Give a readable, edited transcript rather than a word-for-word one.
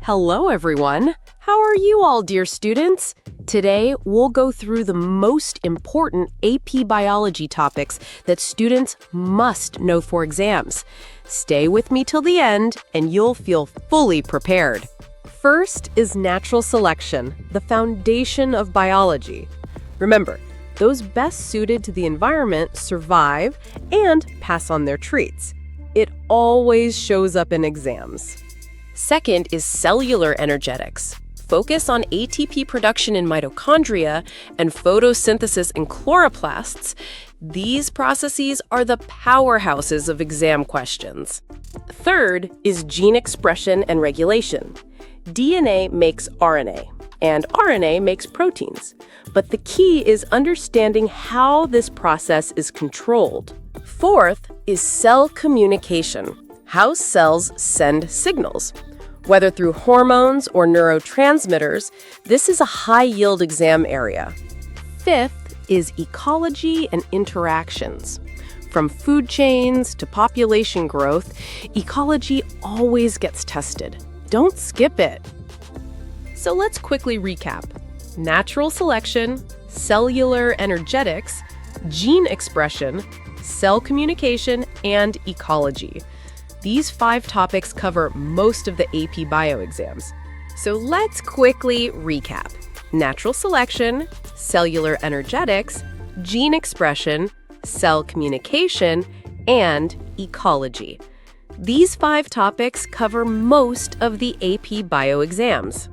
Hello, everyone. How are you all, dear students? Today, we'll go through the most important AP Biology topics that students must know for exams. Stay with me till the end, and you'll feel fully prepared. First is natural selection, the foundation of biology. Remember, those best suited to the environment survive and pass on their traits. It always shows up in exams. Second is cellular energetics. Focus on ATP production in mitochondria and photosynthesis in chloroplasts. These processes are the powerhouses of exam questions. Third is gene expression and regulation. DNA makes RNA, and RNA makes proteins. But the key is understanding how this process is controlled. Fourth is cell communication. How cells send signals. Whether through hormones or neurotransmitters, this is a high-yield exam area. Fifth is ecology and interactions. From food chains to population growth, ecology always gets tested. Don't skip it. So let's quickly recap. Natural selection, cellular energetics, gene expression, cell communication, and ecology. These 5 topics cover most of the AP Bio exams. So let's quickly recap. Natural selection, cellular energetics, gene expression, cell communication, and ecology. These 5 topics cover most of the AP Bio exams.